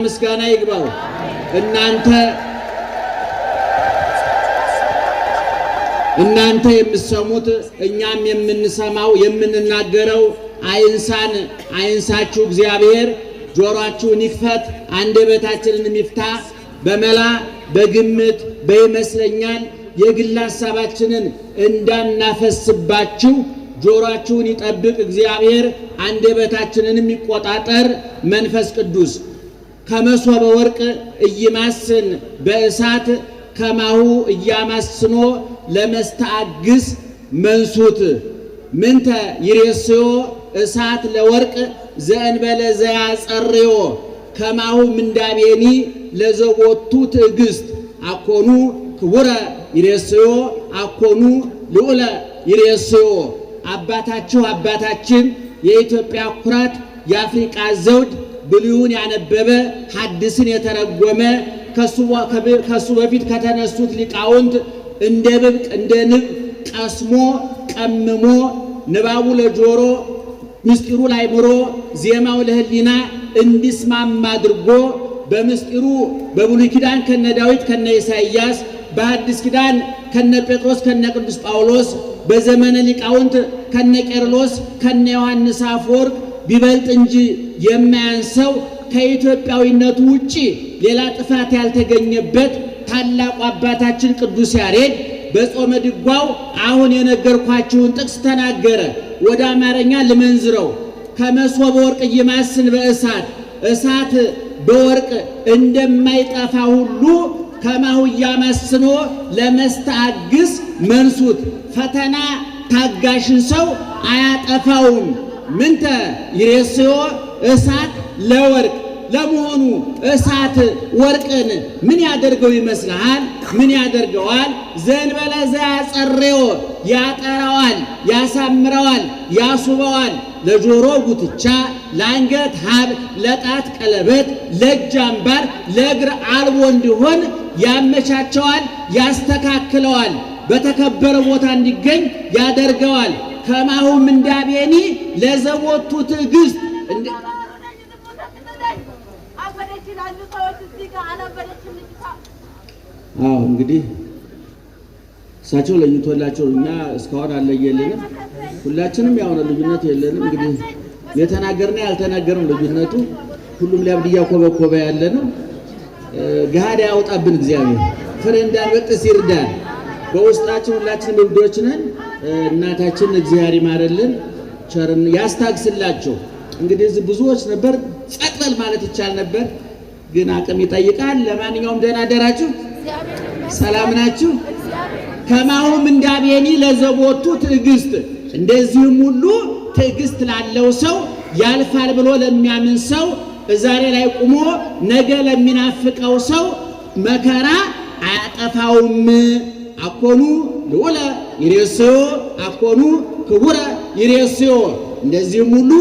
ምስጋና ይግባው። እናንተ የምትሰሙት እኛም የምንሰማው የምንናገረው አይንሳችሁ እግዚአብሔር ጆሮአችሁን ይክፈት አንደበታችንን ይፍታ። በመላ በግምት በይመስለኛል የግል ሐሳባችንን እንዳናፈስባችሁ ጆሮአችሁን ይጠብቅ እግዚአብሔር። አንደበታችንንም ይቆጣጠር መንፈስ ቅዱስ። ከመሶበ ወርቅ እይማስን በእሳት ከማሁ እያማስኖ ለመስተአግስ መንሱት ምንተ ይሬስዮ እሳት ለወርቅ ዘእንበለ ዘያጸርዮ ከማሁ ምንዳቤኒ ለዘወቱ ትዕግስት አኮኑ ክቡረ ይሬስዮ አኮኑ ልዑለ ይሬስዮ። አባታችን የኢትዮጵያ ኩራት የአፍሪቃ ዘውድ ብሉይን ያነበበ ሐዲስን የተረጎመ ከሱ በፊት ከተነሱት ሊቃውንት እንደ ብቅ እንደ ንብ ቀስሞ ቀምሞ ንባቡ ለጆሮ ምስጢሩ ለአእምሮ ዜማው ለሕሊና እንዲስማማ አድርጎ በምስጢሩ በብሉይ ኪዳን ከነ ዳዊት ከነ ኢሳይያስ በሐዲስ ኪዳን ከነ ጴጥሮስ ከነ ቅዱስ ጳውሎስ በዘመነ ሊቃውንት ከነ ቄርሎስ ከነ ዮሐንስ አፈወርቅ ቢበልጥ እንጂ የማያንሰው ከኢትዮጵያዊነቱ ውጪ ሌላ ጥፋት ያልተገኘበት ታላቁ አባታችን ቅዱስ ያሬድ በጾመ ድጓው አሁን የነገርኳችሁን ጥቅስ ተናገረ። ወደ አማርኛ ልመንዝረው። ከመሶበ ወርቅ ይማስን በእሳት እሳት በወርቅ እንደማይጠፋ ሁሉ ከማሁ እያማስኖ ለመስተአግስ መንሱት ፈተና ታጋሽን ሰው አያጠፋውም። ምንተ ይሬስዮ እሳት ለወርቅ። ለመሆኑ እሳት ወርቅን ምን ያደርገው ይመስልሃል? ምን ያደርገዋል? ዘእንበለ ዘያጸርዮ ያጠራዋል፣ ያሳምረዋል፣ ያስውበዋል። ለጆሮ ጉትቻ፣ ለአንገት ሀብል፣ ለጣት ቀለበት፣ ለእጅ አምባር፣ ለእግር አልቦ እንዲሆን ያመቻቸዋል፣ ያስተካክለዋል። በተከበረ ቦታ እንዲገኝ ያደርገዋል። ከማሁ ምንዳቤኒ ለዘወቱ ትዕግስት። እንግዲህ እሳቸው ለይቶላቸው እኛ እስካሁን አለየልንም። ሁላችንም ያው ነው፣ ልዩነት የለንም። እንግዲህ የተናገርና ያልተናገርም ልዩነቱ ሁሉም ሊያብድ እያኮበኮበ ያለ ነው። ገሃድ ያውጣብን እግዚአብሔር። ፍሬ እንዳንበጥስ ይርዳን። በውስጣችን ሁላችንም እብዶች ነን። እናታችን እግዚአብሔር ይማረልን፣ ቸርን ያስታግስላቸው። እንግዲህ ብዙዎች ነበር ጸጥበል ማለት ይቻል ነበር፣ ግን አቅም ይጠይቃል። ለማንኛውም ደህና አደራችሁ፣ ሰላም ናችሁ? ከማሁ ምንዳቤኒ ለዘቦቱ ትዕግስት። እንደዚህም ሁሉ ትዕግስት ላለው ሰው ያልፋል ብሎ ለሚያምን ሰው ዛሬ ላይ ቁሞ ነገ ለሚናፍቀው ሰው መከራ አያጠፋውም። አኮኑ ልዑለ ይሬስዮ አኮኑ ክቡረ ይሬስዮ። እንደዚህም ሁሉ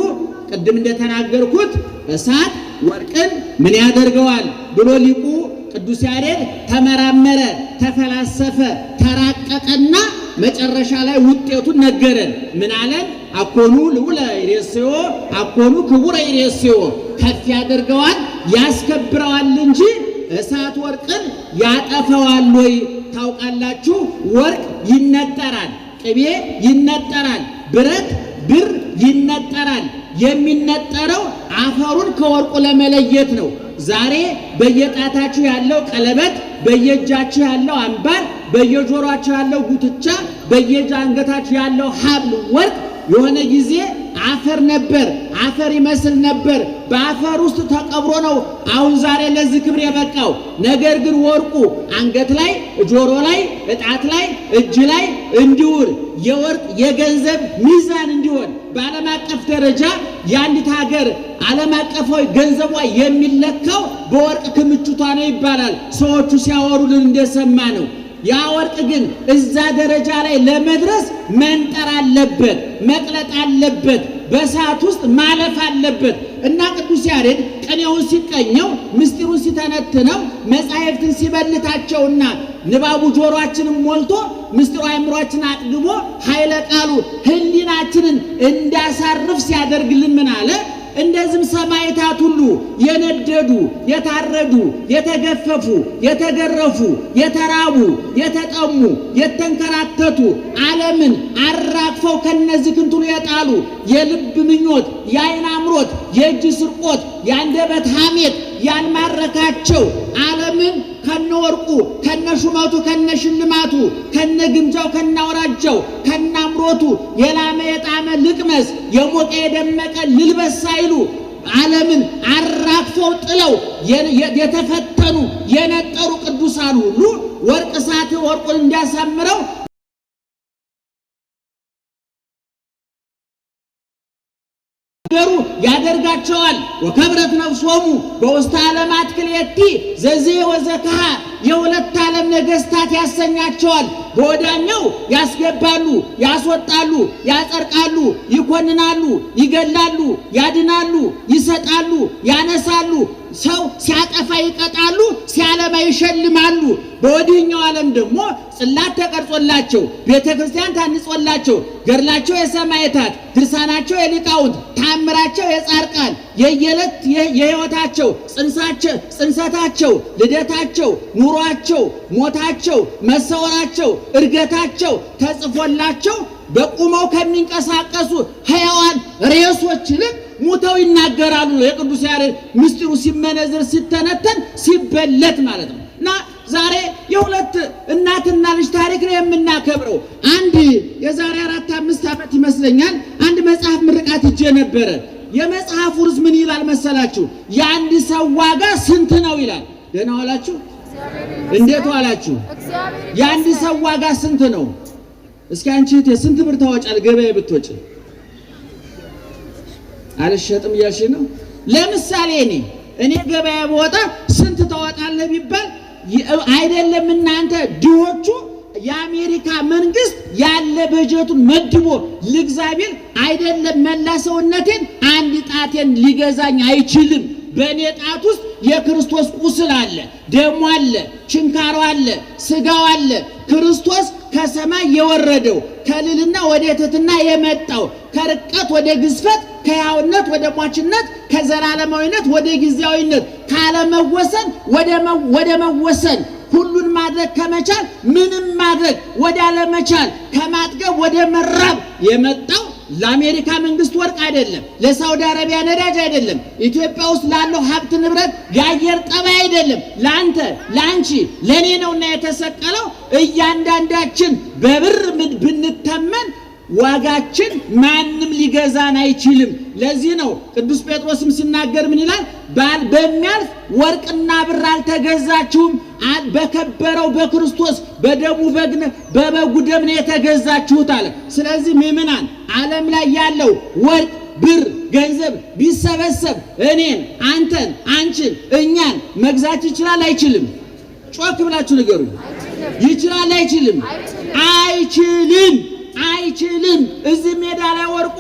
ቅድም እንደተናገርኩት እሳት ወርቅን ምን ያደርገዋል ብሎ ሊቁ ቅዱስ ያሬድ ተመራመረ፣ ተፈላሰፈ፣ ተራቀቀና መጨረሻ ላይ ውጤቱን ነገረን። ምን አለን? አኮኑ ልዑለ ይሬስዮ አኮኑ ክቡረ ይሬስዮ። ከፍ ያደርገዋል፣ ያስከብረዋል እንጂ እሳት ወርቅን ያጠፈዋል ወይ? ታውቃላችሁ፣ ወርቅ ይነጠራል፣ ቅቤ ይነጠራል፣ ብረት ብር ይነጠራል። የሚነጠረው አፈሩን ከወርቁ ለመለየት ነው። ዛሬ በየጣታችሁ ያለው ቀለበት፣ በየእጃችሁ ያለው አምባር፣ በየጆሮአችሁ ያለው ጉትቻ፣ በየአንገታችሁ ያለው ሀብል ወርቅ የሆነ ጊዜ አፈር ነበር፣ አፈር ይመስል ነበር። በአፈር ውስጥ ተቀብሮ ነው አሁን ዛሬ ለዚህ ክብር የበቃው። ነገር ግን ወርቁ አንገት ላይ፣ ጆሮ ላይ፣ እጣት ላይ፣ እጅ ላይ እንዲውል የወርቅ የገንዘብ ሚዛን እንዲሆን በዓለም አቀፍ ደረጃ የአንዲት ሀገር ዓለም አቀፋዊ ገንዘቧ የሚለካው በወርቅ ክምችቷ ነው ይባላል። ሰዎቹ ሲያወሩልን እንደሰማ ነው። ያ ወርቅ ግን እዛ ደረጃ ላይ ለመድረስ መንጠር አለበት፣ መቅለጥ አለበት፣ በእሳት ውስጥ ማለፍ አለበት እና ቅዱስ ያሬድ ቅኔውን ሲቀኘው ምስጢሩን ሲተነትነው መጻሕፍትን ሲበልታቸውና ንባቡ ጆሮአችንን ሞልቶ ምስጢሩ አእምሮአችንን አጥግቦ ኃይለ ቃሉ ሕሊናችንን እንዳሳርፍ ሲያደርግልን ምን አለ? እንደዚህም ሰማዕታት ሁሉ የነደዱ የታረዱ የተገፈፉ የተገረፉ የተራቡ የተጠሙ የተንከራተቱ ዓለምን አራግፈው ከነዚህ ክንቱን የጣሉ የልብ ምኞት የዓይን አምሮት የእጅ ስርቆት የአንደበት ሐሜት ያልማረካቸው ዓለምን ከነወርቁ ከነሹመቱ ከነሽልማቱ ከነግምጃው ከናውራጃው ከናምሮቱ የላመ የጣመ ልቅመስ የሞቀ የደመቀ ልልበስ ሳይሉ ዓለምን አራግፈው ጥለው የተፈተኑ የነጠሩ ቅዱሳን ሁሉ ወርቅ እሳት ወርቁን እንዲያሳምረው ገሩ ያደርጋቸዋል። ወከብረት ነፍሶሙ በውስተ ዓለማት ክልኤቲ ዘዜ ወዘከሃ የሁለት ዓለም ነገሥታት ያሰኛቸዋል። በወዳኛው ያስገባሉ፣ ያስወጣሉ፣ ያጸርቃሉ፣ ይኮንናሉ፣ ይገላሉ፣ ያድናሉ፣ ይሰጣሉ፣ ያነሳሉ። ሰው ሲያጠፋ ይቀጣሉ፣ ሲያለማ ይሸልማሉ። በወዲህኛው ዓለም ደግሞ ጽላት ተቀርጾላቸው ቤተ ክርስቲያን ታንጾላቸው ገድላቸው የሰማዕታት ድርሳናቸው የሊቃውንት ታምራቸው የጻድቃን የየዕለት የሕይወታቸው ጽንሰታቸው ልደታቸው ኑሯቸው ሞታቸው መሰወራቸው እርገታቸው ተጽፎላቸው በቁመው ከሚንቀሳቀሱ ሕያዋን ሬሶች ይልቅ ሙተው ይናገራሉ። የቅዱስ ያሬድ ምስጢሩ ሲመነዘር ሲተነተን ሲበለት ማለት ነው። እና ዛሬ የሁለት እናትና ልጅ ታሪክ ነው የምናከብረው። አንድ የዛሬ 4-5 ዓመት ይመስለኛል አንድ መጽሐፍ ምርቃት ይዤ ነበረ። የመጽሐፉ ርዕስ ምን ይላል መሰላችሁ? የአንድ ሰው ዋጋ ስንት ነው ይላል። ደህና ዋላችሁ? እንዴት ዋላችሁ? የአንድ ሰው ዋጋ ስንት ነው? እስኪ አንቺ ስንት ብር ታወጫለሽ ገበያ ብትወጪ? አልሸጥም እያልሽ ነው። ለምሳሌ እኔ ገበያ በወጣ ስንት ታወጣለህ ቢባል አይደለም እናንተ ድሆቹ የአሜሪካ መንግስት ያለ በጀቱን መድቦ ለእግዚአብሔር አይደለም መላ ሰውነቴን አንድ ጣቴን ሊገዛኝ አይችልም። በእኔ ጣት ውስጥ የክርስቶስ ቁስል አለ፣ ደሙ አለ፣ ችንካሩ አለ፣ ስጋው አለ። ክርስቶስ ከሰማይ የወረደው ከልልና ወደ ትሕትና የመጣው ከርቀት ወደ ግዝፈት ከሕያውነት ወደ ሟችነት ከዘላለማዊነት ወደ ጊዜያዊነት ካለመወሰን ወደ መወሰን ሁሉን ማድረግ ከመቻል ምንም ማድረግ ወደ አለመቻል ከማጥገብ ወደ መራብ የመጣው ለአሜሪካ መንግስት ወርቅ አይደለም፣ ለሳውዲ አረቢያ ነዳጅ አይደለም፣ ኢትዮጵያ ውስጥ ላለው ሀብት ንብረት የአየር ጠባይ አይደለም፣ ለአንተ ለአንቺ ለኔ ነውና የተሰቀለው። እያንዳንዳችን በብር ብንተመን ዋጋችን ማንም ሊገዛን አይችልም። ለዚህ ነው ቅዱስ ጴጥሮስም ሲናገር ምን ይላል? በሚያልፍ ወርቅና ብር አልተገዛችሁም፣ በከበረው በክርስቶስ በደሙ በበጉ ደም ነው የተገዛችሁት አለ። ስለዚህ ምእመናን ዓለም ላይ ያለው ወርቅ ብር ገንዘብ ቢሰበሰብ እኔን አንተን አንቺን እኛን መግዛት ይችላል አይችልም? ጮክ ብላችሁ ንገሩ። ይችላል አይችልም? አይችልም። አይችልም። እዚህ ሜዳ ላይ ወርቆ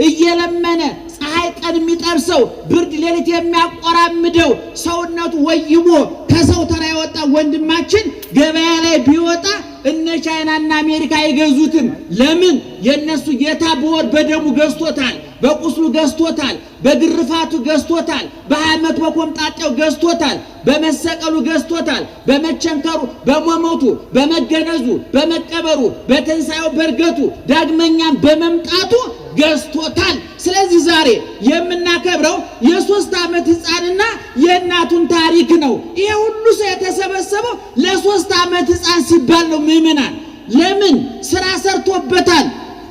እየለመነ ፀሐይ ቀን የሚጠብሰው ብርድ ሌሊት የሚያቆራምደው ሰውነቱ ወይሞ ከሰው ተራ የወጣ ወንድማችን ገበያ ላይ ቢወጣ እነ ቻይናና አሜሪካ አይገዙትም። ለምን? የነሱ ጌታ በወር በደሙ ገዝቶታል፣ በቁስሉ ገዝቶታል፣ በግርፋቱ ገዝቶታል፣ በዓመት በኮምጣጤው ገዝቶታል፣ በመሰቀሉ ገዝቶታል፣ በመቸንከሩ በመሞቱ በመገነዙ በመቀበሩ በትንሣኤው በርገቱ ዳግመኛም በመምጣቱ ገዝቶታል። ስለዚህ ዛሬ የምናከብረው የ3 ዓመት ሕፃንና የእናቱን ታሪክ ነው። ይሄ ሁሉ ሰው የተሰበሰበው ለ3 ዓመት ሕፃን ሲባል ነው። ምእመናን ለምን? ስራ ሰርቶበታል።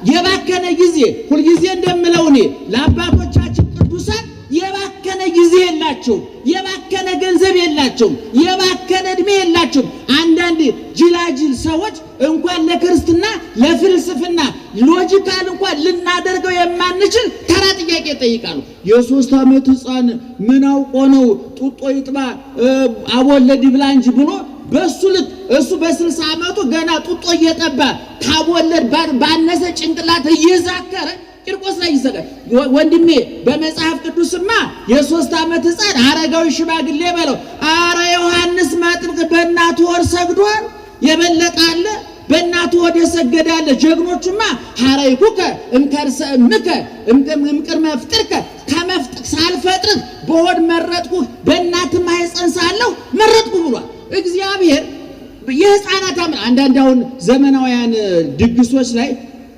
የባከነ ጊዜ ሁልጊዜ እንደምለው እኔ ለአባቶቻችን ቅዱሳን የባከነ ጊዜ የላቸውም፣ የባከነ ገንዘብ የላቸውም፣ የባከነ እድሜ የላቸውም። አንዳንድ ጅላጅል ሰዎች እንኳን ለክርስትና ለፍልስፍና ሎጂካል እንኳን ልናደርገው የማንችል ተራ ጥያቄ ይጠይቃሉ። የ3 ዓመት ሕፃን ምን አውቆ ነው ጡጦ ይጥባ አቦለድ ይብላ እንጂ ብሎ በሱ ልክ እሱ በ60 ዓመቱ ገና ጡጦ እየጠባ ካቦለድ ባነሰ ጭንቅላት እየዛከረ ቂርቆስ ላይ ይሰቀል። ወንድሜ በመጽሐፍ ቅዱስማ የ3 ዓመት ሕፃን አረጋዊ ሽማግሌ በለው። አረ ዮሐንስ መጥምቅ በእናቱ ወር ሰግዷል። የበለጠ አለ? በእናቱ ወደ ሰገዳለ ጀግኖቹማ ሐራይኩከ እምከርሰ እምከ እምቅድመ ፍጥርከ ከመፍጥር ሳልፈጥር በሆድ መረጥኩ በእናት ማህፀን ሳለሁ መረጥኩ ብሏል እግዚአብሔር። የሕፃናት አምላክ አንዳንድ አሁን ዘመናውያን ድግሶች ላይ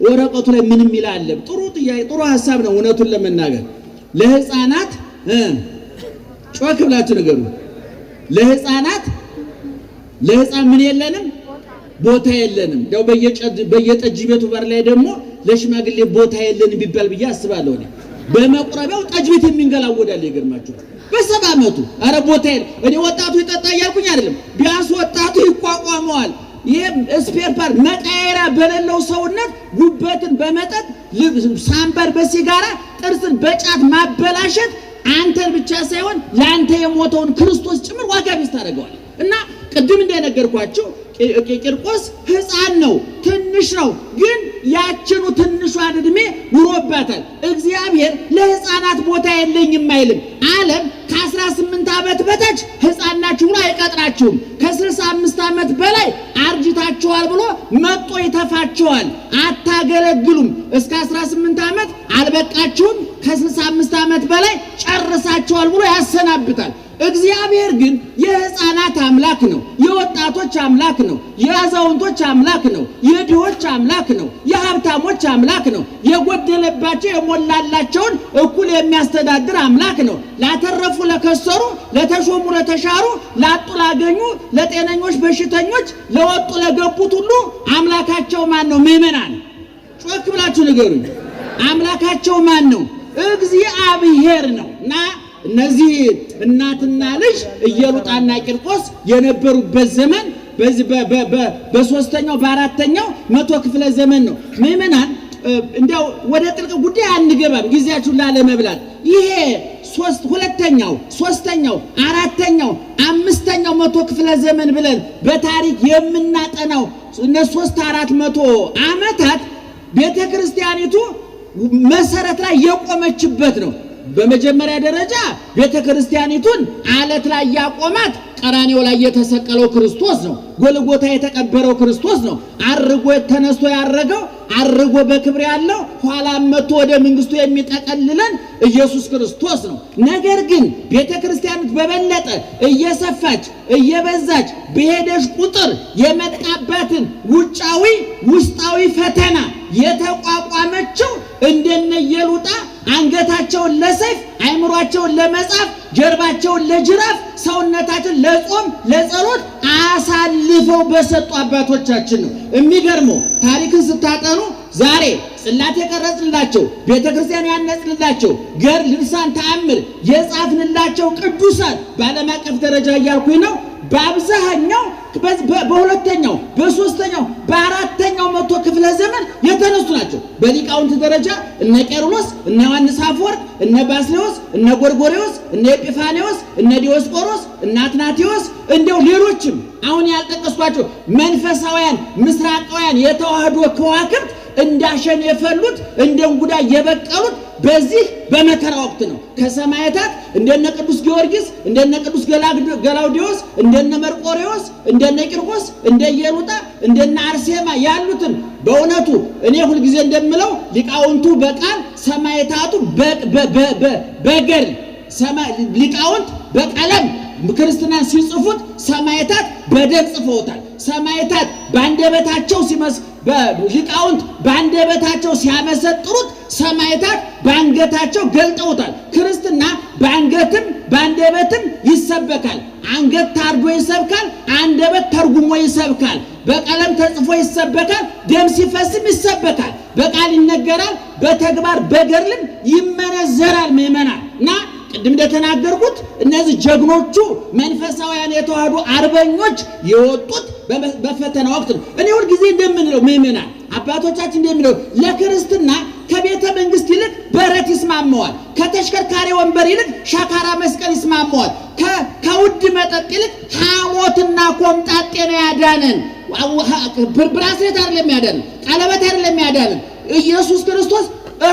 ወረቀቱ ላይ ምንም ይላል። ጥሩ ጥያቄ ጥሩ ሐሳብ ነው። እውነቱን ለመናገር ለሕፃናት ጮክ ብላችሁ ነገሩ ለሕፃን ምን የለንም ቦታ የለንም። ያው በየጠጅ ቤቱ በር ላይ ደግሞ ለሽማግሌ ቦታ የለንም ቢባል ብዬ አስባለሁ። በመቁረቢያው ጠጅ ቤት የሚንገላወዳል ይገርማችሁ። በ70 ዓመቱ አረ ቦታ የለ። እኔ ወጣቱ ይጠጣ እያልኩኝ አይደለም፣ ቢያንስ ወጣቱ ይቋቋመዋል። ይሄ ስፔር ፓርት መቃየራ በሌለው ሰውነት ጉበትን በመጠጥ ሳምባር በሲጋራ ጥርስን በጫት ማበላሸት አንተን ብቻ ሳይሆን ለአንተ የሞተውን ክርስቶስ ጭምር ዋጋ ቢስ ታደርገዋል። እና ቅድም እንደነገርኳችሁ ቂርቆስ ሕፃን ነው፣ ትንሽ ነው። ግን ያችኑ ትንሿን ዕድሜ ኑሮባታል። እግዚአብሔር ለሕፃናት ቦታ የለኝም አይልም። ዓለም ከ18 ዓመት በታች ሕፃን ናችሁ ብሎ አይቀጥራችሁም። ከ65 ዓመት በላይ አርጅታችኋል ብሎ መጦ ይተፋችኋል። አታገለግሉም። እስከ 18 ዓመት አልበቃችሁም፣ ከ65 ዓመት በላይ ጨርሳችኋል ብሎ ያሰናብታል። እግዚአብሔር ግን የሕፃናት አምላክ ነው፣ የወጣቶች አምላክ ነው፣ የአዛውንቶች አምላክ ነው፣ የድሆች አምላክ ነው፣ የሀብታሞች አምላክ ነው። የጎደለባቸው የሞላላቸውን እኩል የሚያስተዳድር አምላክ ነው። ላተረፉ ለከሰሩ፣ ለተሾሙ ለተሻሩ፣ ላጡ ላገኙ፣ ለጤነኞች በሽተኞች፣ ለወጡ ለገቡት ሁሉ አምላካቸው ማን ነው? ምእመናን ጮክ ብላችሁ ንገሩኝ። አምላካቸው ማን ነው? እግዚአብሔር ነው። እና እነዚህ እናትና ልጅ ኢየሉጣና ቂርቆስ የነበሩበት ዘመን በዚህ በ3ኛው በ4ኛው መቶ ክፍለ ዘመን ነው። ምእመናን እንዲያው ወደ ጥልቅ ጉዳይ አንገባም ጊዜያችሁን ላለመብላት። ይሄ 2ኛው 3ኛው 4ኛው 5ኛው መቶ ክፍለ ዘመን ብለን በታሪክ የምናጠናው እነ 300-400 ዓመታት ቤተክርስቲያኒቱ መሰረት ላይ የቆመችበት ነው። በመጀመሪያ ደረጃ ቤተክርስቲያኒቱን አለት ላይ ያቆማት ቀራንዮ ላይ የተሰቀለው ክርስቶስ ነው። ጎልጎታ የተቀበረው ክርስቶስ ነው። አርጎ ተነስቶ ያረገው አርጎ በክብር ያለው ኋላም መጥቶ ወደ መንግስቱ የሚጠቀልለን ኢየሱስ ክርስቶስ ነው። ነገር ግን ቤተክርስቲያኒቱ በበለጠ እየሰፋች እየበዛች በሄደች ቁጥር የመጣባትን ውጫዊ ውስጣዊ ፈተና የተቋቋመችው እንደነ ኢየሉጣ አንገታቸውን ለሰይፍ አይምሯቸውን ለመጻፍ ጀርባቸውን ለጅራፍ ሰውነታቸውን ለጾም ለጸሎት አሳልፈው በሰጡ አባቶቻችን ነው። የሚገርመው ታሪክን ስታጠኑ ዛሬ ጽላት የቀረጽንላቸው ቤተክርስቲያን ያነጽንላቸው ገር ልሳን ተአምር የጻፍንላቸው ቅዱሳን በዓለም አቀፍ ደረጃ እያልኩኝ ነው። በአብዛኛው በ2ኛው በ3ኛው በ4ኛው መቶ ክፍለ ዘመን የተነሱ ናቸው። በሊቃውንት ደረጃ እነ ቄርሎስ፣ እነ ዮሐንስ አፈወርቅ፣ እነ ባስልዮስ፣ እነ ጎርጎርዮስ፣ እነ ኤጲፋንዮስ፣ እነ ዲዮስቆሮስ፣ እነ አትናቴዎስ እንደው ሌሎችም አሁን ያልጠቀስኳቸው መንፈሳውያን ምስራቃውያን የተዋህዶ ከዋክብት እንዳሸን የፈሉት እንደ እንጉዳይ የበቀሉት በዚህ በመከራ ወቅት ነው። ከሰማዕታት እንደነ ቅዱስ ጊዮርጊስ፣ እንደነ ቅዱስ ገላውዲዮስ፣ እንደነ መርቆሬዎስ፣ እንደነ ቂርቆስ፣ እንደ ኢየሉጣ፣ እንደነ አርሴማ ያሉትን በእውነቱ እኔ ሁል ጊዜ እንደምለው ሊቃውንቱ በቃል ሰማዕታቱ በገል ሊቃውንት በቀለም ክርስትናን ሲጽፉት ሰማዕታት በደም ጽፈውታል። ሰማዕታት ባንደበታቸው ሊቃውንት ባንደበታቸው ሲያመሰጥሩት ሰማዕታት ባንገታቸው ገልጠውታል። ክርስትና ባንገትም ባንደበትም ይሰበካል። አንገት ታርዶ ይሰብካል፣ አንደበት ተርጉሞ ይሰብካል። በቀለም ተጽፎ ይሰበካል፣ ደም ሲፈስም ይሰበካል። በቃል ይነገራል፣ በተግባር በገድልም ይመነዘራል። ምእመናን እና ቅድም እንደተናገርኩት እነዚህ ጀግኖቹ መንፈሳውያን የተዋህዶ አርበኞች የወጡት በፈተና ወቅት ነው። እኔ ሁል ጊዜ እንደምንለው ምእመናን አባቶቻችን እንደምንለው ለክርስትና ከቤተ መንግስት ይልቅ በረት ይስማማዋል። ከተሽከርካሪ ወንበር ይልቅ ሻካራ መስቀል ይስማማዋል። ከውድ መጠጥ ይልቅ ሐሞትና ኮምጣጤ ነው ያዳነን። ብራስሌት አይደለም ያዳነን፣ ቀለበት አይደለም ያዳነን። ኢየሱስ ክርስቶስ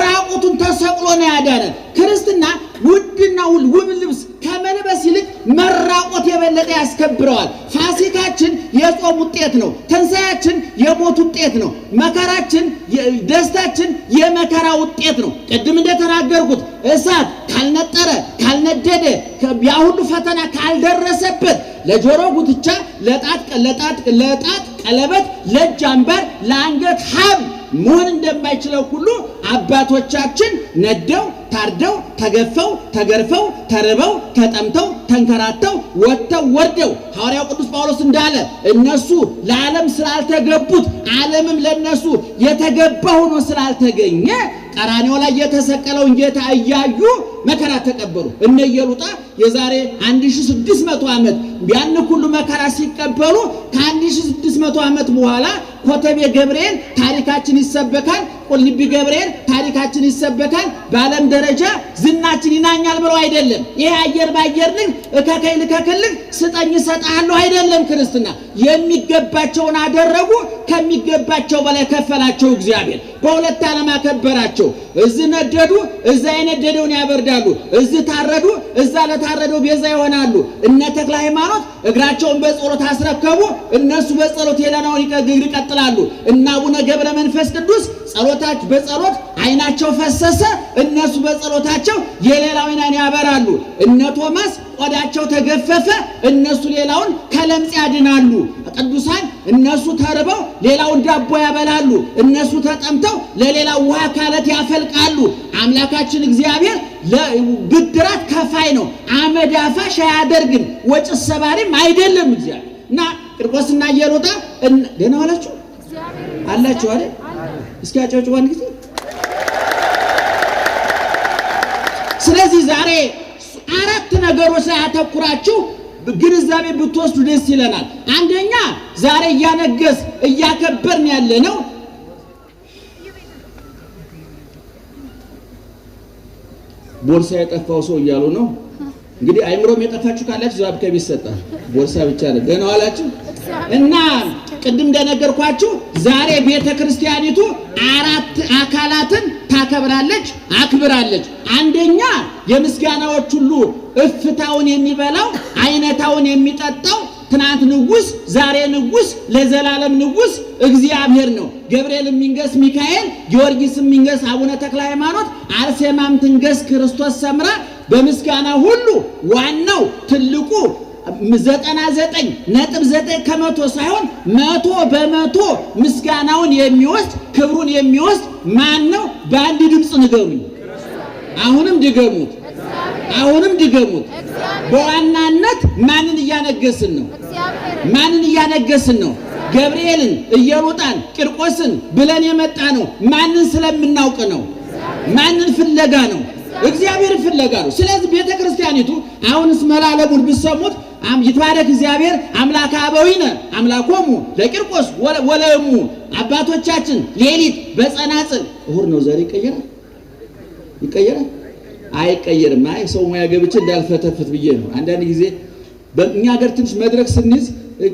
ራቁቱን ተሰቅሎ ነው ያዳነን። ክርስትና ውድና ውብ ልብስ ከመልበስ ይልቅ መራቆት የበለጠ ያስከብረዋል። ፋሲካችን የጾም ውጤት ነው። ትንሣኤያችን የሞት ውጤት ነው። መከራችን ደስታችን የመከራ ውጤት ነው። ቅድም እንደተናገርኩት እሳት ካልነጠረ ካልነደደ ያ ሁሉ ፈተና ካልደረሰበት ለጆሮ ጉትቻ፣ ለጣት ቀለበት፣ ለእጅ አምባር፣ ለአንገት ሐብል መሆን እንደማይችለው ሁሉ አባቶቻችን ነደው ታርደው ተገፈው ተገርፈው ተርበው ተጠምተው ተንከራተው ወጥተው ወርደው ሐዋርያው ቅዱስ ጳውሎስ እንዳለ እነሱ ለዓለም ስላልተገቡት ዓለምም ለነሱ የተገባ ሆኖ ስላልተገኘ ቀራንዮ ላይ የተሰቀለውን ጌታ እያዩ መከራ ተቀበሉ። እነ ኢየሉጣ የዛሬ 1600 ዓመት ያን ሁሉ መከራ ሲቀበሉ ከ1600 ዓመት በኋላ ኮተቤ ገብርኤል ታሪካችን ይሰበካል፣ ቁልቢ ገብርኤል ታሪካችን ይሰበካል፣ በዓለም ደረጃ ዝናችን ይናኛል ብለው አይደለም። ይሄ አየር ባየር ልክ እከከይ ልከከልክ ስጠኝ እሰጥሃለሁ አይደለም። ክርስትና የሚገባቸውን አደረጉ፣ ከሚገባቸው በላይ ከፈላቸው እግዚአብሔር። በሁለት ዓለም አከበራቸው። እዚህ ነደዱ፣ እዛ የነደደውን ያበርዳሉ። እዚህ ታረዱ፣ እዛ ለታረደው ቤዛ ይሆናሉ። እነ ተክለ ሃይማኖት እግራቸውን በጸሎት አስረከቡ፣ እነሱ በጸሎት ሌላውን ይቀጥላሉ። እና አቡነ ገብረ መንፈስ ቅዱስ በጸሎት አይናቸው ፈሰሰ፣ እነሱ በጸሎታቸው የሌላውን አይን ያበራሉ። እነ ቶማስ ቆዳቸው ተገፈፈ፣ እነሱ ሌላውን ከለምጽ ያድናሉ። ቅዱሳን እነሱ ተርበው ሌላውን ዳቦ ያበላሉ፣ እነሱ ተጠምተው ለሌላው ውሃ ካለት ያፈልቃሉ። አምላካችን እግዚአብሔር ለብድራት ከፋይ ነው። አመድ አፋሽ አያደርግም፣ ወጭ ሰባሪም አይደለም እግዚአብሔር። እና ቂርቆስና ኢየሉጣ ደህና ዋላችሁ አላችሁ አይደል? እስኪ አጨብጭቡ አንድ ጊዜ። ስለዚህ ዛሬ አራት ነገሮች ላይ አተኩራችሁ ግንዛቤ ብትወስዱ ደስ ይለናል። አንደኛ ዛሬ እያከበርን ያለነው ቦርሳ የጠፋው ሰው እያሉ ነው። እንግዲህ አይምሮም የጠፋችሁ ካላችሁ ዛብ ከቤት ይሰጣል። ቦርሳ ብቻ ነው። ደህና ዋላችሁ። እና ቅድም እንደነገርኳችሁ ዛሬ ቤተ ክርስቲያኒቱ አራት አካላትን ታከብራለች፣ አክብራለች። አንደኛ የምስጋናዎች ሁሉ እፍታውን የሚበላው አይነታውን የሚጠጣው ትናንት ንጉስ፣ ዛሬ ንጉስ፣ ለዘላለም ንጉስ እግዚአብሔር ነው። ገብርኤል የሚንገስ ሚካኤል፣ ጊዮርጊስ የሚንገስ አቡነ ተክለ ሃይማኖት፣ አርሴማም ትንገስ ክርስቶስ ሰምራ። በምስጋና ሁሉ ዋናው ትልቁ 99.9 ከመቶ ሳይሆን 100% ምስጋናውን የሚወስድ ክብሩን የሚወስድ ማን ነው? በአንድ ድምፅ ንገሩኝ። አሁንም ድገሙት፣ አሁንም ድገሙት። በዋናነት ማንን እያነገስን ነው? ማንን እያነገስን ነው? ገብርኤልን፣ ኢየሉጣን፣ ቂርቆስን ብለን የመጣ ነው ማንን ስለምናውቅ ነው? ማንን ፍለጋ ነው? እግዚአብሔር ፍለጋ ነው። ስለዚህ ቤተ ክርስቲያኒቱ አሁንስ መላለሙን ብትሰሙት ይትባረክ እግዚአብሔር አምላከ አበዊነ አምላኮሙ ለቂርቆስ ወለእሙ አባቶቻችን ሌሊት በጸናጽል እሁድ ነው ዛሬ ይቀየራል አይቀየርም። አይ ሰው ሙያ ገብቼ እንዳልፈተፍት ብዬ ነው። አንዳንድ ጊዜ በእኛ ሀገር ትንሽ መድረክ ስንይዝ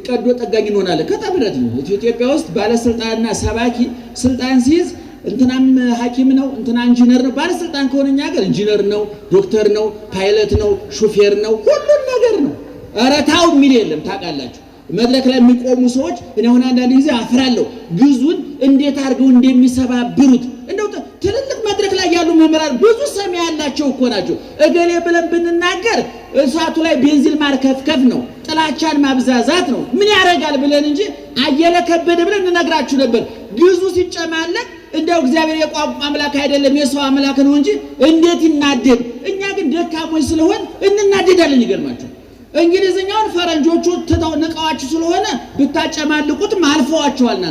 ቀዶ ጠጋኝ እንሆናለን። ከጠብረት ነው ኢትዮጵያ ውስጥ ባለስልጣንና ሰባኪ ስልጣን ሲይዝ እንትናም ሐኪም ነው፣ እንትና ኢንጂነር ነው። ባለስልጣን ከሆነኛ ሀገር ኢንጂነር ነው፣ ዶክተር ነው፣ ፓይለት ነው፣ ሹፌር ነው፣ ሁሉም ነገር ነው። ኧረ ታው የሚል የለም። ታውቃላችሁ መድረክ ላይ የሚቆሙ ሰዎች እኔ አሁን አንዳንድ ጊዜ አፍራለሁ። ግዙን እንዴት አድርገው እንደሚሰባብሩት። እንደው ትልልቅ መድረክ ላይ ያሉ መምህራን ብዙ ሰሚ ያላቸው እኮ ናቸው። እገሌ ብለን ብንናገር እሳቱ ላይ ቤንዚን ማርከፍከፍ ነው፣ ጥላቻን ማብዛዛት ነው። ምን ያደርጋል ብለን እንጂ አየለ ከበደ ብለን እንነግራችሁ ነበር። ግዙ ሲጨማለቅ እንደው እግዚአብሔር የቋንቋ አምላክ አይደለም የሰው አምላክ ነው እንጂ እንዴት ይናደድ። እኛ ግን ደካሞች ስለሆን እንናደዳለን። ይገርማችሁ እንግሊዝኛውን ፈረንጆቹ ትተው ንቀዋችሁ ስለሆነ ብታጨማልቁትም አልፈዋችኋልና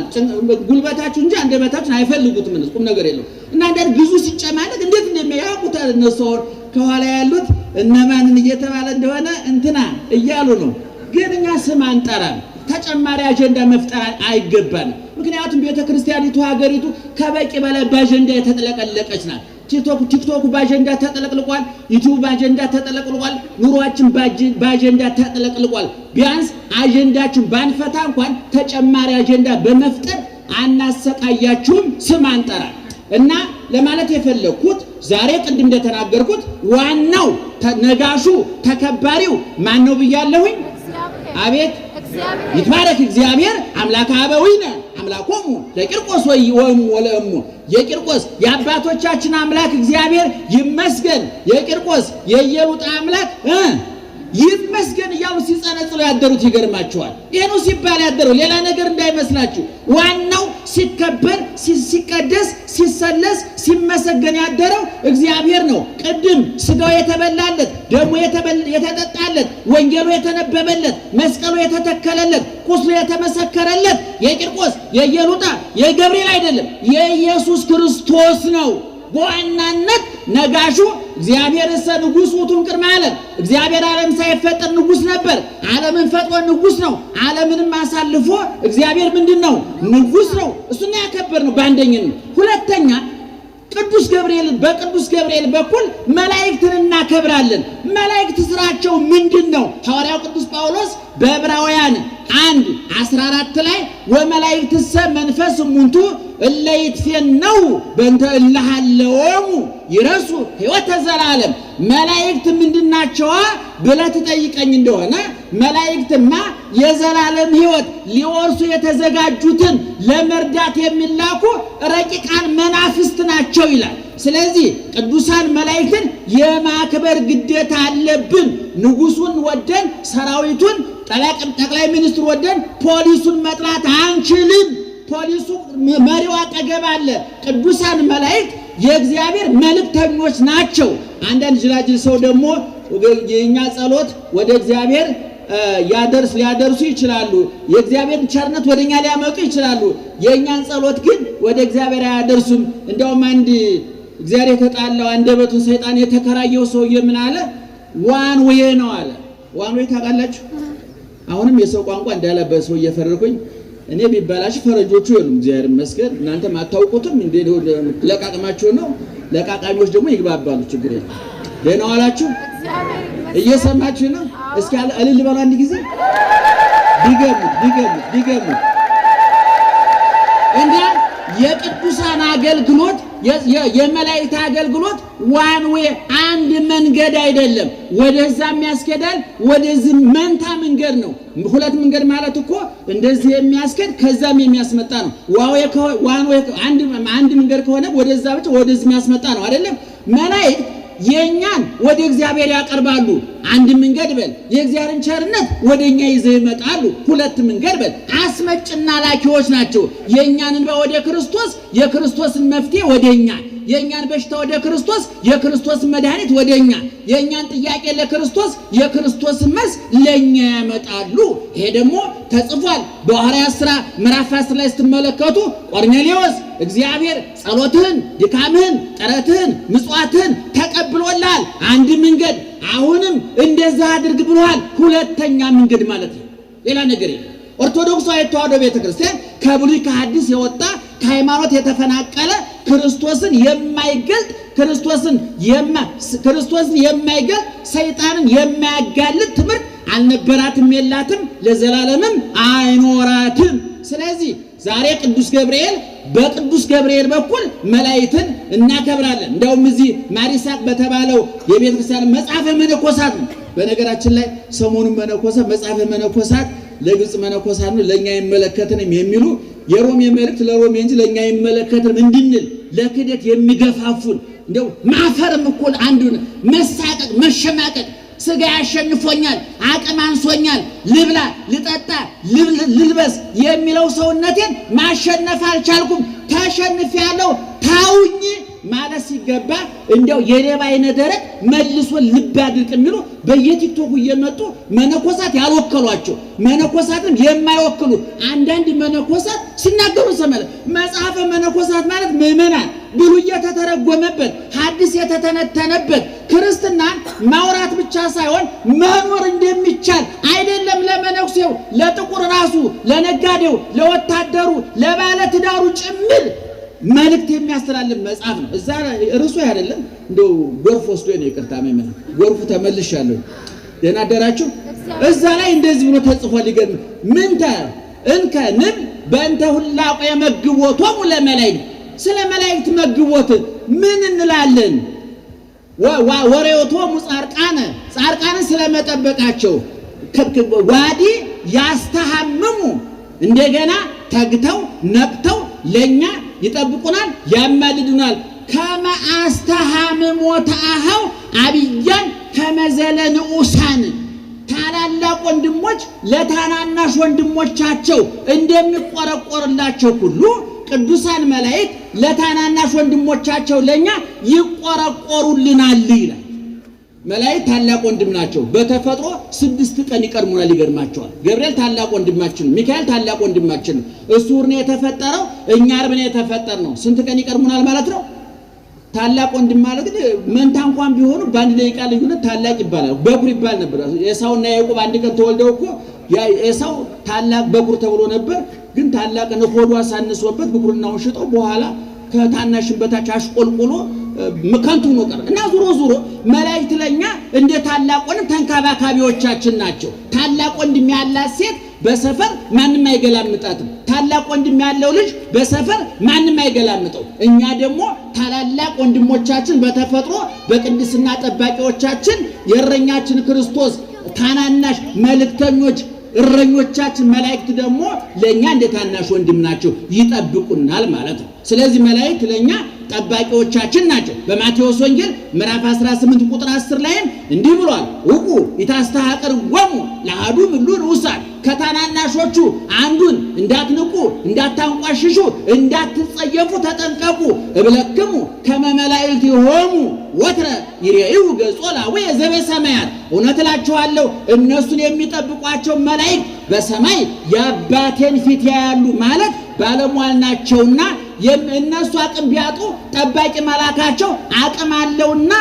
ጉልበታችሁ እንጂ አንደበታችሁን አይፈልጉትም። ቁም ነገር የለው እና አንዳንድ ግዙ ሲጨማለቅ እንዴት እንደሚያውቁታል እነሱ ከኋላ ያሉት እነማንን እየተባለ እንደሆነ እንትና እያሉ ነው። ግን እኛ ስም አንጠራም። ተጨማሪ አጀንዳ መፍጠር አይገባንም። ምክንያቱም ቤተ ክርስቲያኒቱ ሀገሪቱ ከበቂ በላይ በአጀንዳ የተጠለቀለቀች ናት። ቲክቶክ በአጀንዳ ተጠለቅልቋል። ዩቲዩብ በአጀንዳ ተጠለቅልቋል። ኑሯችን በአጀንዳ ተጠለቅልቋል። ቢያንስ አጀንዳችን ባንፈታ እንኳን ተጨማሪ አጀንዳ በመፍጠር አናሰቃያችሁም፣ ስም አንጠራ እና ለማለት የፈለኩት ዛሬ ቅድም እንደተናገርኩት ዋናው ነጋሹ ተከባሪው ማን ነው ብያለሁኝ? አቤት ይትባረክ እግዚአብሔር አምላከ አበዊነ አምላኮሙ ለቂርቆስ ወይም ወለሙ የቂርቆስ የአባቶቻችን አምላክ እግዚአብሔር ይመስገን፣ የቂርቆስ የኢየሉጣ አምላክ ይመስገን እያሉ ሲጸነጽሉ ያደሩት ይገርማቸዋል። ይሄ ነው ሲባል ያደረው ሌላ ነገር እንዳይመስላችሁ። ዋናው ሲከበር ሲቀደስ ሲሰለስ ሲመሰገን ያደረው እግዚአብሔር ነው። ቅድም ስጋው የተበላለት ደሙ የተጠጣለት ወንጌሉ የተነበበለት መስቀሉ የተተከለለት ቁስሉ የተመሰከረለት የቂርቆስ የኢየሉጣ የገብርኤል አይደለም የኢየሱስ ክርስቶስ ነው። በዋናነት ነጋሹ እግዚአብሔር ንጉሥ ውእቱ ቅድመ ዓለም እግዚአብሔር ዓለም ሳይፈጠር ንጉሥ ነበር። ዓለምን ፈጥሮ ንጉሥ ነው። ዓለምንም አሳልፎ እግዚአብሔር ምንድነው? ንጉሥ ነው። እሱን ያከበር ነው በአንደኝነት። ሁለተኛ ቅዱስ ገብርኤል በቅዱስ ገብርኤል በኩል መላእክትን እናከብራለን። መላእክት ስራቸው ምንድነው? ሐዋርያው ቅዱስ ጳውሎስ በዕብራውያን 1:14 ላይ ወመላእክትሰ መንፈስ እሙንቱ እለ ይትፌነው በእንተ እልሃለወሙ ይረሱ ሕይወተ ዘላለም። መላእክት ምንድናቸው ብለህ ትጠይቀኝ እንደሆነ መላእክትማ የዘላለም ሕይወት ሊወርሱ የተዘጋጁትን ለመርዳት የሚላኩ ረቂቃን መናፍስት ናቸው ይላል። ስለዚህ ቅዱሳን መላእክትን የማክበር ግዴታ አለብን። ንጉሱን ወደን ሰራዊቱን ጠቅላይ ሚኒስትሩ ወደን ፖሊሱን መጥላት አንችልም። ፖሊሱ መሪው አጠገብ አለ። ቅዱሳን መላእክት የእግዚአብሔር መልእክተኞች ናቸው። አንዳንድ ጅላጅል ሰው ደግሞ የኛ ጸሎት ወደ እግዚአብሔር ሊያደርሱ ይችላሉ። የእግዚአብሔርን ቸርነት ወደኛ ሊያመጡ ይችላሉ። የኛን ጸሎት ግን ወደ እግዚአብሔር አያደርሱም። እንደውም አንድ እግዚአብሔር የተጣላው አንደበቱን ሰይጣን የተከራየው ሰውዬ ምን አለ? ዋን ዌይ ነው አለ። ዋን ዌይ ታውቃላችሁ? አሁንም የሰው ቋንቋ እንዳለበት ሰው እየፈረድኩኝ እኔ ቢባላሽ ፈረጆቹ የሉም። እግዚአብሔር ይመስገን። እናንተም አታውቁትም እንዴ? ለቃቅማችሁ ነው። ለቃቃሚዎች ደግሞ ይግባባሉ። ችግር የለም። ደህና ዋላችሁ? እየሰማችሁ ነው? እስኪ እልል በሉ አንድ ጊዜ። ዲገሙ እንዴ የቅዱሳን አገልግሎት የመላእክት አገልግሎት ዋን ዌይ አንድ መንገድ አይደለም። ወደዛም ያስኬዳል፣ ወደዚህ መንታ መንገድ ነው። ሁለት መንገድ ማለት እኮ እንደዚህ የሚያስኬድ ከዛም የሚያስመጣ ነው። ዋን ዌይ አንድ መንገድ ከሆነ ወደዛ ብቻ ወደዚህ የሚያስመጣ ነው አይደለም። መላእክት የኛን ወደ እግዚአብሔር ያቀርባሉ። አንድ መንገድ በል የእግዚአብሔርን ቸርነት ወደኛ ይዘው ይመጣሉ። ሁለት መንገድ በል አስመጭና ላኪዎች ናቸው። የኛን እንባ ወደ ክርስቶስ፣ የክርስቶስን መፍትሄ ወደኛ፣ የኛን በሽታ ወደ ክርስቶስ፣ የክርስቶስን መድኃኒት ወደኛ፣ የኛን ጥያቄ ለክርስቶስ፣ የክርስቶስን መልስ ለኛ ያመጣሉ። ይሄ ደግሞ ተጽፏል በሐዋርያት ሥራ ምዕራፍ 10 ላይ ስትመለከቱ ቆርኔሌዎስ እግዚአብሔር ጸሎትህን፣ ድካምህን፣ ጥረትህን፣ ምጽዋትህን ተቀብሎልሃል። አንድ መንገድ አሁንም እንደዛ አድርግ ብሏል። ሁለተኛ መንገድ ማለት ነው። ሌላ ነገር የለም። ኦርቶዶክሳዊ ተዋሕዶ ቤተክርስቲያን ከብሉይ ከሐዲስ የወጣ ከሃይማኖት የተፈናቀለ ክርስቶስን የማይገልጥ ክርስቶስን የማይገልጥ ሰይጣንን የማያጋልጥ ትምህርት አልነበራትም፣ የላትም፣ ለዘላለምም አይኖራትም። ስለዚህ ዛሬ ቅዱስ ገብርኤል በቅዱስ ገብርኤል በኩል መላእክትን እናከብራለን። እንደውም እዚህ ማሪሳቅ በተባለው የቤተክርስቲያን መጽሐፈ መነኮሳት ነው። በነገራችን ላይ ሰሞኑን መጽሐፈ መነኮሳት ለግብጽ መነኮሳት ነው፣ ለኛ አይመለከተንም የሚሉ የሮሜ መልእክት ለሮሜ እንጂ ለኛ አይመለከተንም እንድንል ለክደት የሚገፋፉን እንደው ማፈርም እኮ አንዱን መሳቀቅ መሸማቀቅ ስጋ ያሸንፎኛል፣ አቅም አንሶኛል፣ ልብላ ልጠጣ ልልበስ የሚለው ሰውነቴን ማሸነፍ አልቻልኩም፣ ተሸንፌያለሁ ታውኝ ማለት ሲገባ እንደው የሌባ አይነ ደረቅ መልሶ ልብ አድርቅ የሚሉ በየቲክቶኩ እየመጡ መነኮሳት ያልወከሏቸው መነኮሳትም የማይወክሉ አንዳንድ መነኮሳት ሲናገሩ ሰማለ። መጽሐፈ መነኮሳት ማለት ምዕመናን ብሉይ የተተረጎመበት ሐዲስ የተተነተነበት ክርስትናን ማውራት ብቻ ሳይሆን መኖር እንደሚቻል አይደለም። ለመነኩሴው ለጥቁር ራሱ ለነጋዴው ለወታደሩ ለባለ ትዳሩ ጭምር መልእክት የሚያስተላልፍ መጽሐፍ ነው። እዛ ርዕሱ አይደለም እንደው ጎርፍ ወስዶ ነው። ይቅርታ መመና ጎርፉ ተመልሻለሁ። ደህና አደራችሁ። እዛ ላይ እንደዚህ ብሎ ተጽፏል። ይገርም ምንተ እንከ ንብ በእንተ ሁላቆ የመግቦቶሙ ለመላእክት። ስለ መላእክት መግቦት ምን እንላለን? ወሬዮቶሙ ጻርቃን ስለመጠበቃቸው ዋዲ ያስተሐምሙ እንደገና ተግተው ነቅተው ለኛ ይጠብቁናል ያማልዱናል ከመ አስተሐምሞታቸው አብያን ከመዘለ ንዑሳን ታላላቅ ወንድሞች ለታናናሽ ወንድሞቻቸው እንደሚቆረቆርላቸው ሁሉ ቅዱሳን መላእክት ለታናናሽ ወንድሞቻቸው ለኛ ይቆረቆሩልናል ይላል። መላእክት ታላቅ ወንድም ናቸው። በተፈጥሮ 6 ቀን ይቀርሙናል። ይገርማቸዋል። ገብርኤል ታላቅ ወንድማችን ነው። ሚካኤል ታላቅ ወንድማችን ነው። እሱ ነው የተፈጠረው፣ እኛ ዓርብ ነው የተፈጠርነው። ስንት ቀን ይቀርሙናል ማለት ነው? ታላቅ ወንድም ማለት ግን መንታ እንኳን ቢሆኑ በአንድ ደቂቃ ልዩነት ታላቅ ይባላል። በኩር ይባል ነበር። ኤሳውና ያዕቆብ አንድ ቀን ተወልደው እኮ ኤሳው ታላቅ በኩር ተብሎ ነበር። ግን ታላቅ ነው ሆዱ አሳንሶበት በኩርናውን ሽጠው በኋላ ከታናሽን በታች አሽቆልቁሎ ከንቱ ነው ቀረ እና ዙሮ መላእክት ለኛ እንደ ታላቅ ወንድም ተንከባካቢዎቻችን ናቸው። ታላቅ ወንድም ያላት ሴት በሰፈር ማንንም አይገላምጣትም። ታላቅ ወንድም ያለው ልጅ በሰፈር ማንንም አይገላምጠው። እኛ ደግሞ ታላላቅ ወንድሞቻችን በተፈጥሮ በቅድስና ጠባቂዎቻችን የእረኛችን ክርስቶስ ታናናሽ መልእክተኞች እረኞቻችን መላእክት ደግሞ ለኛ እንደ ታናሽ ወንድም ናቸው፣ ይጠብቁናል ማለት ነው። ስለዚህ መላእክት ለኛ ጠባቂዎቻችን ናቸው። በማቴዎስ ወንጌል ምዕራፍ 18 ቁጥር 10 ላይም እንዲህ ብሏል፣ ውቁ ይታስተሐቅርዎሙ ለአሐዱ እምእሉ ውሳን ከታናናሾቹ አንዱን እንዳትንቁ፣ እንዳታንቋሽሹ፣ እንዳትጸየፉ ተጠንቀቁ። እብለክሙ ከመ መላእክቲሆሙ ወትረ ይሬኡ ገጾ ለአቡየ ዘበሰማያት። እውነት እላችኋለሁ እነሱን የሚጠብቋቸው መላእክት በሰማይ የአባቴን ፊት ያያሉ ማለት ባለሟል ናቸውና እነሱ አቅም ቢያጡ ጠባቂ መላካቸው አቅም አለውና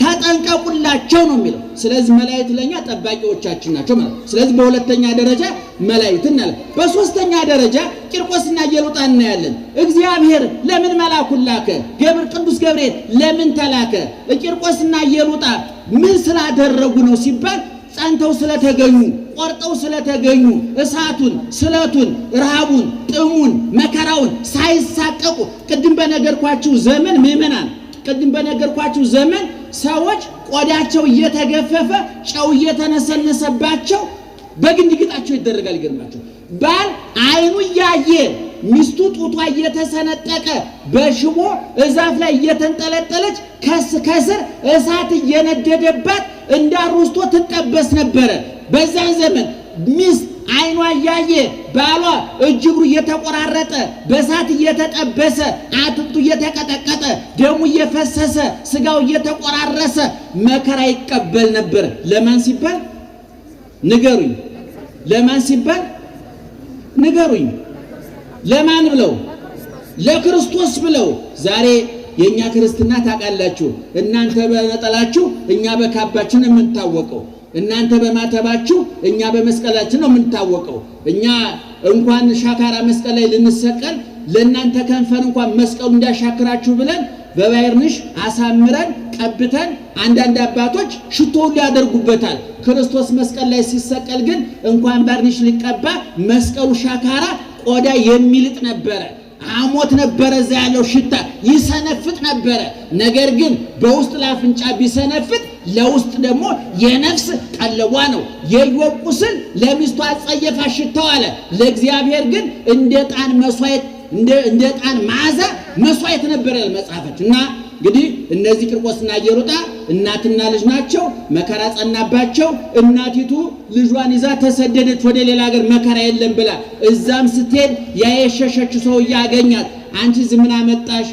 ተጠንቀቁላቸው ነው የሚለው። ስለዚህ መላእክት ለኛ ጠባቂዎቻችን ናቸው ማለት። ስለዚህ በሁለተኛ ደረጃ መላእክትን አለ። በሶስተኛ ደረጃ ቂርቆስና ኢየሉጣ እናያለን። እግዚአብሔር ለምን መላኩን ላከ? ቅዱስ ገብርኤል ለምን ተላከ? ቂርቆስና ኢየሉጣ ምን ስላደረጉ ነው ሲባል ጸንተው ስለተገኙ፣ ቆርጠው ስለተገኙ፣ እሳቱን፣ ስለቱን፣ ረሃቡን፣ ጥሙን፣ መከራውን ሳይሳቀቁ ቅድም በነገርኳችሁ ዘመን ምእመናን ቅድም በነገርኳችሁ ዘመን ሰዎች ቆዳቸው እየተገፈፈ ጨው እየተነሰነሰባቸው በግንድግጣቸው ይደረጋል። ይገርማቸው ባል አይኑ እያየ ሚስቱ ጡቷ እየተሰነጠቀ በሽቦ እዛፍ ላይ እየተንጠለጠለች ከስር እሳት እየነደደባት እንዳሩስቶ ትጠበስ ነበረ። በዛን ዘመን ሚስት አይኗ እያየ ባሏ እጅግሩ እየተቆራረጠ በእሳት እየተጠበሰ አጥንቱ እየተቀጠቀጠ ደሙ እየፈሰሰ ስጋው እየተቆራረሰ መከራ ይቀበል ነበር። ለማን ሲባል ንገሩኝ? ለማን ሲባል ንገሩኝ? ለማን ብለው? ለክርስቶስ ብለው። ዛሬ የኛ ክርስትና ታውቃላችሁ። እናንተ በነጠላችሁ እኛ በካባችን የምንታወቀው፣ እናንተ በማተባችሁ እኛ በመስቀላችን ነው የምንታወቀው። እኛ እንኳን ሻካራ መስቀል ላይ ልንሰቀል ለእናንተ ከንፈር እንኳን መስቀሉ እንዳሻክራችሁ ብለን በባይርንሽ አሳምረን ቀብተን አንዳንድ አባቶች ሽቶ ሁሉ ያደርጉበታል። ክርስቶስ መስቀል ላይ ሲሰቀል ግን እንኳን ባርኒሽ ሊቀባ መስቀሉ ሻካራ ቆዳ የሚልጥ ነበረ። አሞት ነበረ። እዛ ያለው ሽታ ይሰነፍጥ ነበረ። ነገር ግን በውስጥ ለአፍንጫ ቢሰነፍጥ ለውስጥ ደግሞ የነፍስ ቀለቧ ነው። የኢዮብ ቁስል ለሚስቱ አጸየፋ ሽታው አለ። ለእግዚአብሔር ግን እንደ ጣን መስዋዕት እንደ ጣን መዓዛ መስዋዕት ነበረ መጽሐፈች። እና እንግዲህ እነዚህ ቂርቆስና ኢየሉጣ እናትና ልጅ ናቸው። መከራ ጸናባቸው። እናቲቱ ልጇን ይዛ ተሰደደች ወደ ሌላ ሀገር መከራ የለም ብላ። እዛም ስትሄድ ያ የሸሸችው ሰው ያገኛት። አንቺ ዝምን አመጣሽ?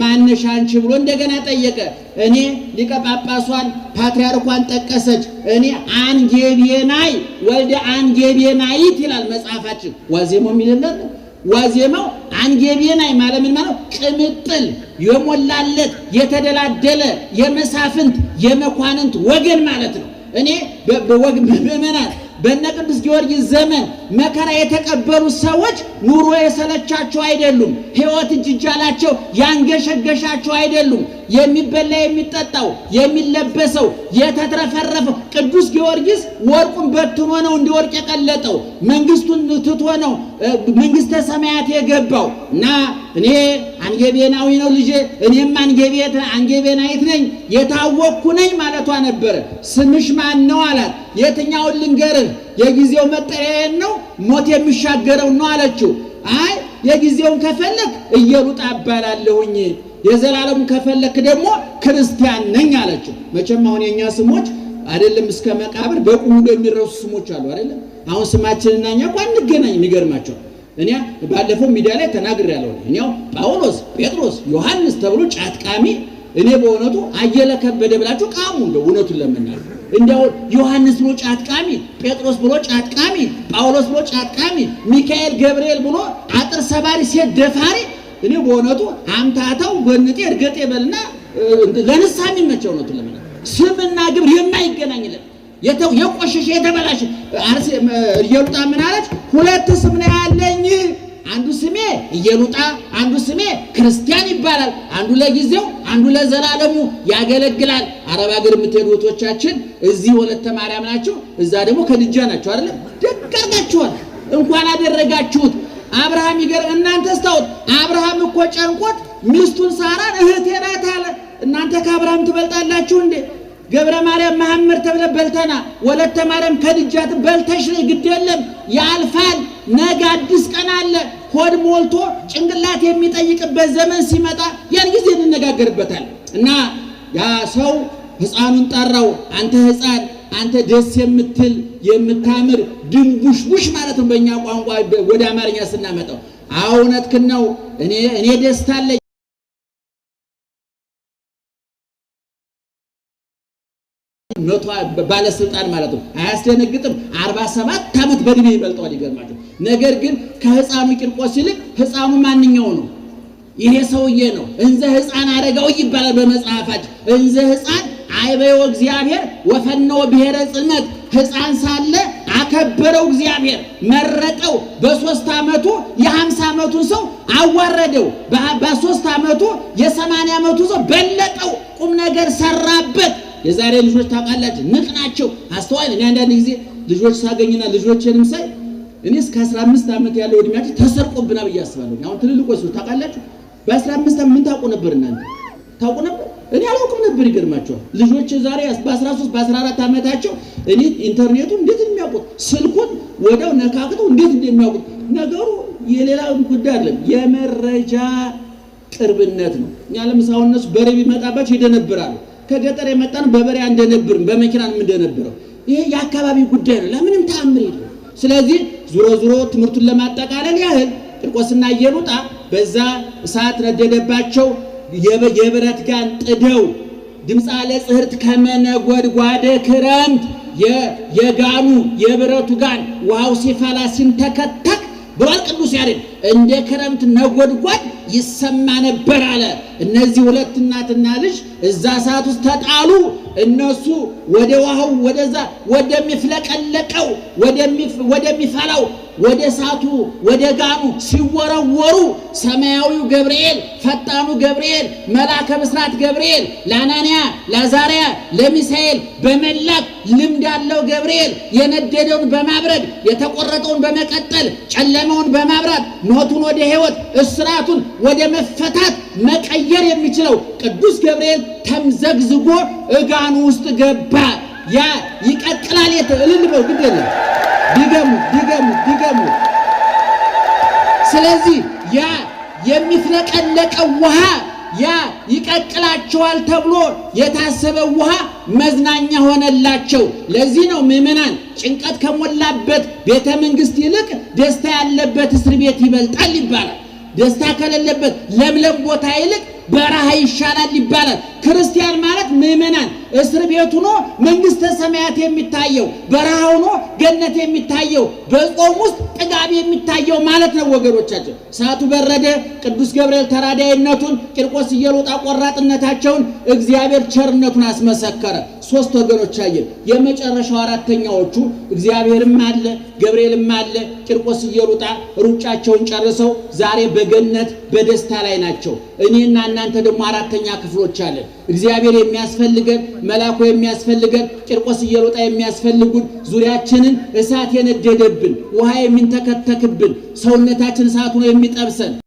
ማነሽ አንቺ ብሎ እንደገና ጠየቀ። እኔ ሊቀ ጳጳሷን ፓትርያርኳን ጠቀሰች። እኔ አንጌቤናይ ወልደ አንጌቤናይት ይላል መጽሐፋችን። ዋዜማው የሚልለት ዋዜማው አንጌቤናይ ማለት ምን ማለት? ቅምጥል የሞላለት የተደላደለ የመሳፍንት የመኳንንት ወገን ማለት ነው። እኔ በወግ ምእመናን በእነ ቅዱስ ጊዮርጊስ ዘመን መከራ የተቀበሉ ሰዎች ኑሮ የሰለቻቸው አይደሉም። ሕይወት እጅጃላቸው ያንገሸገሻቸው አይደሉም። የሚበላ የሚጠጣው የሚለበሰው የተትረፈረፈው ቅዱስ ጊዮርጊስ ወርቁን በትኖ ነው እንዲወርቅ የቀለጠው። መንግስቱን ትቶ ነው መንግስተ ሰማያት የገባው እና እኔ አንጌቤናዊ ነው ልጄ እኔም አንጌቤናዊት ነኝ የታወቅኩ ነኝ ማለቷ ነበር። ስምሽ ማን ነው አላት። የትኛውን ልንገርህ? የጊዜው መጠሪያዬን ነው ሞት የሚሻገረው ነው አለችው። አይ የጊዜውን ከፈለክ ኢየሉጣ እባላለሁኝ የዘላለሙ ከፈለክ ደግሞ ክርስቲያን ነኝ አለችው። መቼም አሁን የኛ ስሞች አይደለም እስከ መቃብር በቁሙ የሚረሱ ስሞች አሉ አይደለም። አሁን ስማችንና እኛ እንኳን እንገናኝ የሚገርማቸው እኔ ባለፈው ሚዲያ ላይ ተናግሬያለሁ። እኔው ጳውሎስ፣ ጴጥሮስ፣ ዮሐንስ ተብሎ ጫትቃሚ እኔ በእውነቱ አየለ ከበደ ብላችሁ ቃሙ እንደው እውነቱን ለምናል እንደው ዮሐንስ ብሎ ጫትቃሚ፣ ጴጥሮስ ብሎ ጫትቃሚ፣ ጳውሎስ ብሎ ጫትቃሚ፣ ሚካኤል ገብርኤል ብሎ አጥር ሰባሪ ሴት ደፋሪ እኔ በእውነቱ አምታታው ጎንጤ እርገጤ በልና ለንሳ የሚመቸው ነው ለምን ስምና ግብር የማይገናኝለት የቆሸሸ የተበላሸ ኢየሉጣ ምን አለች? ሁለት ስም ነው ያለኝ፣ አንዱ ስሜ ኢየሉጣ፣ አንዱ ስሜ ክርስቲያን ይባላል። አንዱ ለጊዜው አንዱ ለዘላለሙ ያገለግላል። አረብ ሀገር የምትሄዱ እህቶቻችን እዚህ ወለተ ማርያም ናቸው፣ እዛ ደግሞ ከድጃ ናቸው አይደል? ደጋጋችኋል። እንኳን አደረጋችሁት። አብርሃም ይገር እናንተ ስታውት አብርሃም እኮ ጨንቆት ሚስቱን ሳራን እህቴ ናት አለ። እናንተ ከአብርሃም ትበልጣላችሁ እንዴ? ገብረ ማርያም መሐመድ ተብለ በልተና ወለተ ማርያም ከድጃት በልተሽ ግድ የለም ያልፋል። ነገ አዲስ ቀን አለ። ሆድ ሞልቶ ጭንቅላት የሚጠይቅበት ዘመን ሲመጣ ያን ጊዜ እንነጋገርበታል። እና ያ ሰው ሕፃኑን ጠራው። አንተ ሕፃን አንተ ደስ የምትል የምታምር ድንቡሽቡሽ ማለት ነው በእኛ ቋንቋ ወደ አማርኛ ስናመጣው። እውነትህን ነው እኔ ደስታ አለኝ። ኖቷ ባለስልጣን ማለት ነው። አያስደነግጥም? 47 ዓመት በእድሜ ይበልጠዋል። ይገርማችሁ። ነገር ግን ከሕፃኑ ቂርቆስ ይልቅ ሕፃኑ ማንኛው ነው? ይሄ ሰውዬ ነው። እንዘ ሕፃን አረጋዊ ይባላል በመጽሐፋችን። እንዘ ሕፃን አይበዮ እግዚአብሔር ወፈነወ ብሔረ ጽልመት። ሕፃን ሳለ አከበረው እግዚአብሔር፣ መረጠው። በ3 ዓመቱ የ50 ዓመቱን ሰው አዋረደው። በ3 ዓመቱ የ80 ዓመቱ ሰው በለጠው። ቁም ነገር ሰራበት። የዛሬ ልጆች ታውቃላችሁ ንቅ ናቸው፣ አስተዋይ። እኔ አንዳንድ ጊዜ ልጆች ሳገኝና ልጆችንም ሳይ እኔ እስከ 15 ዓመት ያለው እድሜያቸው ተሰርቆብናል ብዬ አስባለሁ። አሁን ትልልቆች ታውቃላችሁ በ15 ዓመት ምን ታውቁ ነበር? እናንተ ታውቁ ነበር? እኔ አላውቅም ነበር። ይገርማቸዋል። ልጆች ዛሬ በ13 በ14 ዓመታቸው እኔ ኢንተርኔቱን እንዴት እንደሚያውቁት ስልኩን ወደው ነካክተው እንዴት እንደሚያውቁት። ነገሩ የሌላ ጉዳይ አይደለም፣ የመረጃ ቅርብነት ነው። እኛ ለምሳሌ እነሱ በሬ ቢመጣባቸው ይደነብራሉ። ከገጠር የመጣን በበሬ እንደነበርን በመኪናም እንደነበረው ይሄ የአካባቢ ጉዳይ ነው። ለምንም ተአምር የለም። ስለዚህ ዙሮ ትምህርቱን ለማጠቃለል ያህል ቂርቆስና ኢየሉጣ በዛ እሳት ነደደባቸው። የብረት ጋን ጥደው ድምፃ ለጽህርት ከመነጎድጓደ ክረምት የጋኑ የብረቱ ጋን ውሃው ሲፈላ ሲንተከተክ ብሏል ቅዱስ ያሬድ። እንደ ክረምት ነጎድጓድ ይሰማ ነበር አለ። እነዚህ ሁለት እናትና ልጅ እዛ እሳት ውስጥ ተጣሉ። እነሱ ወደ ውሃው ወደዛ ወደሚፍለቀለቀው ወደሚፈላው ወደ እሳቱ ወደ ጋኑ ሲወረወሩ ሰማያዊው ገብርኤል ፈጣኑ ገብርኤል መልአከ ብስራት ገብርኤል ለአናንያ ለአዛርያ ለሚሳኤል በመላክ ልምድ ያለው ገብርኤል የነደደውን በማብረድ የተቆረጠውን በመቀጠል ጨለማውን በማብራት ሞቱን ወደ ሕይወት እስራቱን ወደ መፈታት መቀየር የሚችለው ቅዱስ ገብርኤል ተምዘግዝጎ እጋኑ ውስጥ ገባ። ያ ይቀጥላል። እልልበው ግድ የለም ድገሙ። ስለዚህ ያ የሚፍለቀለቀው ውሃ ያ ይቀቅላቸዋል ተብሎ የታሰበው ውሃ መዝናኛ ሆነላቸው። ለዚህ ነው ምዕመናን ጭንቀት ከሞላበት ቤተ መንግስት ይልቅ ደስታ ያለበት እስር ቤት ይበልጣል ይባላል። ደስታ ከሌለበት ለምለም ቦታ ይልቅ በረሃ ይሻላል ይባላል። ክርስቲያን ማለት ምእመናን እስር ቤት ሆኖ መንግስተ ሰማያት የሚታየው በረሃ ሆኖ ገነት የሚታየው በጾም ውስጥ ጥጋብ የሚታየው ማለት ነው ወገኖቻችን። ሰዓቱ በረደ። ቅዱስ ገብርኤል ተራዳይነቱን፣ ቂርቆስ ኢየሉጣ ቆራጥነታቸውን እግዚአብሔር ቸርነቱን አስመሰከረ። ሶስት ወገኖች አየን። የመጨረሻው አራተኛዎቹ እግዚአብሔርም አለ ገብርኤልም አለ ቂርቆስ ኢየሉጣ ሩጫቸውን ጨርሰው ዛሬ በገነት በደስታ ላይ ናቸው። እኔና እናንተ ደግሞ አራተኛ ክፍሎች አለን። እግዚአብሔር የሚያስፈልገን፣ መልአኩ የሚያስፈልገን፣ ቂርቆስ ኢየሉጣ የሚያስፈልጉን፣ ዙሪያችንን እሳት የነደደብን ውሃ የሚንተከተክብን ሰውነታችን እሳት ሆኖ የሚጠብሰን